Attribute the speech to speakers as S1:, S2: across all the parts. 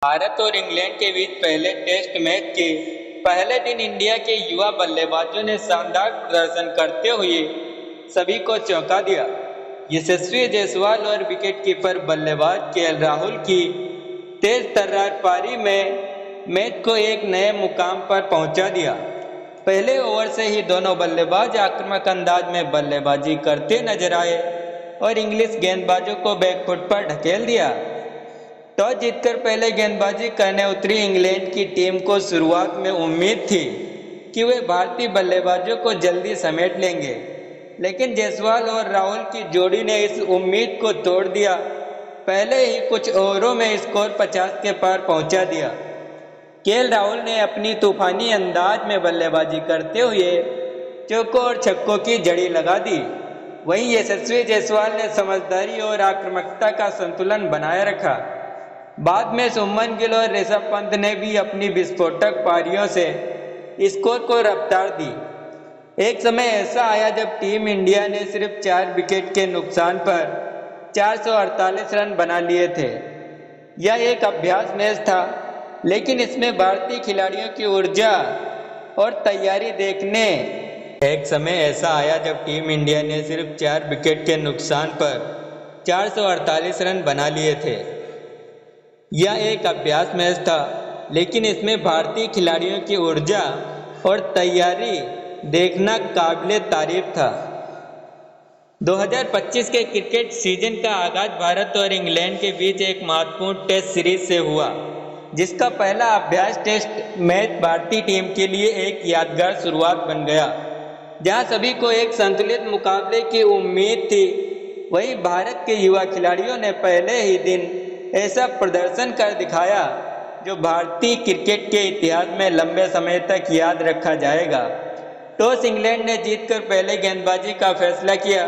S1: भारत और इंग्लैंड के बीच पहले टेस्ट मैच के पहले दिन इंडिया के युवा बल्लेबाजों ने शानदार प्रदर्शन करते हुए सभी को चौंका दिया। यशस्वी जायसवाल और विकेटकीपर बल्लेबाज केएल राहुल की तेज तर्रार पारी में मैच को एक नए मुकाम पर पहुंचा दिया। पहले ओवर से ही दोनों बल्लेबाज आक्रामक अंदाज में बल्लेबाजी करते नजर आए और इंग्लिश गेंदबाजों को बैकफुट पर ढकेल दिया। टॉस जीतकर पहले गेंदबाजी करने उतरी इंग्लैंड की टीम को शुरुआत में उम्मीद थी कि वे भारतीय बल्लेबाजों को जल्दी समेट लेंगे, लेकिन जायसवाल और राहुल की जोड़ी ने इस उम्मीद को तोड़ दिया। पहले ही कुछ ओवरों में स्कोर 50 के पार पहुंचा दिया। केएल राहुल ने अपनी तूफानी अंदाज में बल्लेबाजी करते हुए चौकों और छक्कों की जड़ी लगा दी। वहीं यशस्वी जायसवाल ने समझदारी और आक्रामकता का संतुलन बनाए रखा। बाद में शुभमन गिल और ऋषभ पंत ने भी अपनी विस्फोटक पारियों से स्कोर को रफ्तार दी। एक समय ऐसा आया जब टीम इंडिया ने सिर्फ 4 विकेट के नुकसान पर 448 रन बना लिए थे। यह एक अभ्यास मैच था, लेकिन इसमें भारतीय खिलाड़ियों की ऊर्जा और तैयारी देखने एक समय ऐसा आया जब टीम इंडिया ने सिर्फ 4 विकेट के नुकसान पर 448 रन बना लिए थे। यह एक अभ्यास मैच था, लेकिन इसमें भारतीय खिलाड़ियों की ऊर्जा और तैयारी देखना काबिले तारीफ था। 2025 के क्रिकेट सीजन का आगाज भारत और इंग्लैंड के बीच एक महत्वपूर्ण टेस्ट सीरीज से हुआ, जिसका पहला अभ्यास टेस्ट मैच भारतीय टीम के लिए एक यादगार शुरुआत बन गया। जहां सभी को एक संतुलित मुकाबले की उम्मीद थी, वहीं भारत के युवा खिलाड़ियों ने पहले ही दिन ऐसा प्रदर्शन कर दिखाया जो भारतीय क्रिकेट के इतिहास में लंबे समय तक याद रखा जाएगा। टॉस इंग्लैंड ने जीतकर पहले गेंदबाजी का फैसला किया।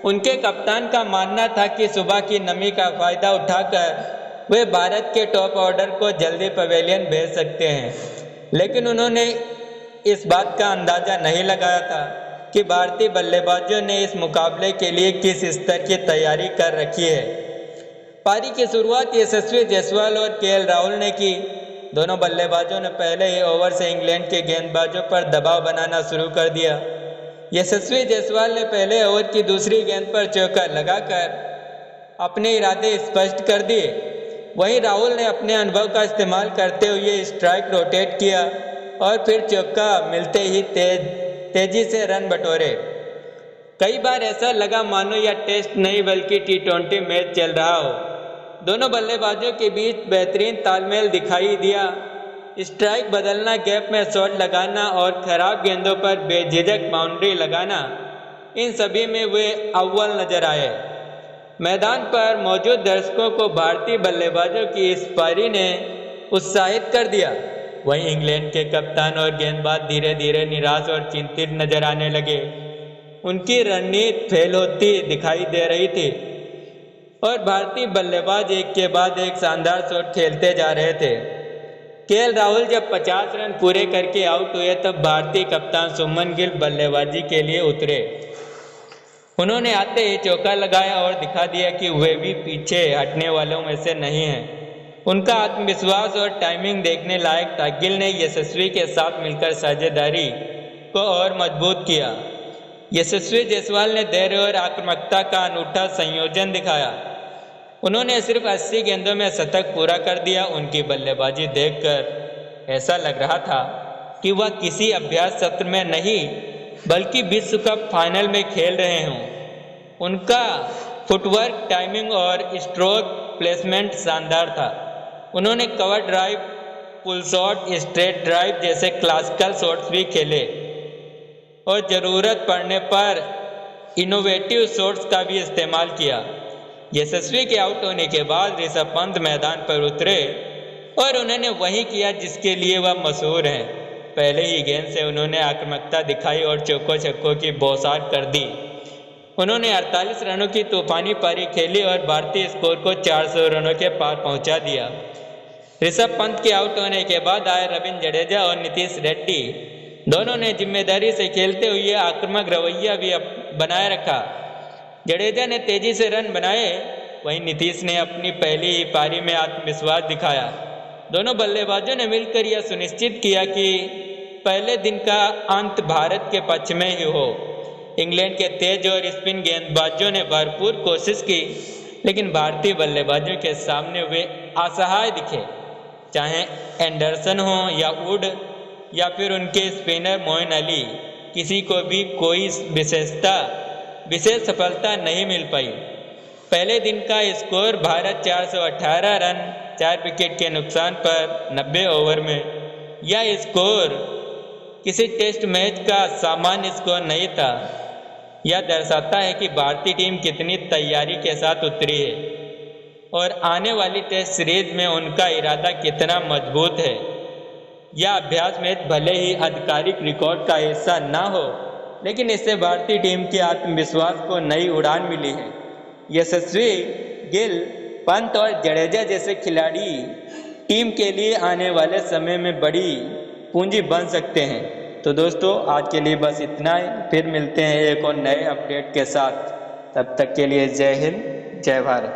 S1: उनके कप्तान का मानना था कि सुबह की नमी का फायदा उठाकर वे भारत के टॉप ऑर्डर को जल्दी पवेलियन भेज सकते हैं, लेकिन उन्होंने इस बात का अंदाजा नहीं लगाया था कि भारतीय बल्लेबाजों ने इस मुकाबले के लिए किस स्तर की तैयारी कर रखी है। पारी की शुरुआत यशस्वी जायसवाल और केएल राहुल ने की। दोनों बल्लेबाजों ने पहले ही ओवर से इंग्लैंड के गेंदबाजों पर दबाव बनाना शुरू कर दिया। यशस्वी जायसवाल ने पहले ओवर की दूसरी गेंद पर चौका लगाकर अपने इरादे स्पष्ट कर दिए। वहीं राहुल ने अपने अनुभव का इस्तेमाल करते हुए स्ट्राइक रोटेट किया और फिर चौका मिलते ही तेजी से रन बटोरे। कई बार ऐसा लगा मानो यह टेस्ट नहीं बल्कि T20 मैच चल रहा हो। दोनों बल्लेबाजों के बीच बेहतरीन तालमेल दिखाई दिया। स्ट्राइक बदलना, गैप में शॉट लगाना और खराब गेंदों पर बेझिझक बाउंड्री लगाना, इन सभी में वे अव्वल नजर आए। मैदान पर मौजूद दर्शकों को भारतीय बल्लेबाजों की इस पारी ने उत्साहित कर दिया। वहीं इंग्लैंड के कप्तान और गेंदबाज धीरे धीरे निराश और चिंतित नजर आने लगे। उनकी रणनीति फेल होती दिखाई दे रही थी और भारतीय बल्लेबाज एक के बाद एक शानदार शॉट खेलते जा रहे थे। केएल राहुल जब 50 रन पूरे करके आउट हुए, तब भारतीय कप्तान शुभमन गिल बल्लेबाजी के लिए उतरे। उन्होंने आते ही चौका लगाया और दिखा दिया कि वे भी पीछे हटने वालों में से नहीं हैं। उनका आत्मविश्वास और टाइमिंग देखने लायक था। गिल ने यशस्वी के साथ मिलकर साझेदारी को और मजबूत किया। यशस्वी जायसवाल ने धैर्य और आक्रामकता का अनूठा संयोजन दिखाया। उन्होंने सिर्फ 80 गेंदों में शतक पूरा कर दिया। उनकी बल्लेबाजी देखकर ऐसा लग रहा था कि वह किसी अभ्यास सत्र में नहीं बल्कि विश्व कप फाइनल में खेल रहे हों। उनका फुटवर्क, टाइमिंग और स्ट्रोक प्लेसमेंट शानदार था। उन्होंने cover drive, pull shot, straight drive जैसे क्लासिकल शॉट्स भी खेले और ज़रूरत पड़ने पर इनोवेटिव शॉट्स का भी इस्तेमाल किया। यशस्वी के आउट होने के बाद ऋषभ पंत मैदान पर उतरे और उन्होंने वही किया जिसके लिए वह मशहूर हैं। पहले ही गेंद से उन्होंने आक्रामकता दिखाई और चौकों छक्कों की बौछार कर दी। उन्होंने 48 रनों की तूफानी पारी खेली और भारतीय स्कोर को 400 रनों के पार पहुंचा दिया। ऋषभ पंत के आउट होने के बाद आए रविंद्र जडेजा और नीतीश रेड्डी दोनों ने जिम्मेदारी से खेलते हुए आक्रामक रवैया भी बनाए रखा। जडेजा ने तेजी से रन बनाए, वहीं नीतीश ने अपनी पहली ही पारी में आत्मविश्वास दिखाया। दोनों बल्लेबाजों ने मिलकर यह सुनिश्चित किया कि पहले दिन का अंत भारत के पक्ष में ही हो। इंग्लैंड के तेज और स्पिन गेंदबाजों ने भरपूर कोशिश की, लेकिन भारतीय बल्लेबाजों के सामने वे असहाय दिखे। चाहे एंडरसन हो या वुड या फिर उनके स्पिनर मोइन अली, किसी को भी कोई विशेष सफलता नहीं मिल पाई। पहले दिन का स्कोर भारत 418 रन 4 विकेट के नुकसान पर 90 ओवर में। यह स्कोर किसी टेस्ट मैच का सामान्य स्कोर नहीं था। यह दर्शाता है कि भारतीय टीम कितनी तैयारी के साथ उतरी है और आने वाली टेस्ट सीरीज में उनका इरादा कितना मजबूत है। यह अभ्यास मैच भले ही आधिकारिक रिकॉर्ड का हिस्सा ना हो, लेकिन इससे भारतीय टीम के आत्मविश्वास को नई उड़ान मिली है। यशस्वी, गिल, पंत और जडेजा जैसे खिलाड़ी टीम के लिए आने वाले समय में बड़ी पूंजी बन सकते हैं। तो दोस्तों, आज के लिए बस इतना ही। फिर मिलते हैं एक और नए अपडेट के साथ। तब तक के लिए जय हिंद, जय भारत।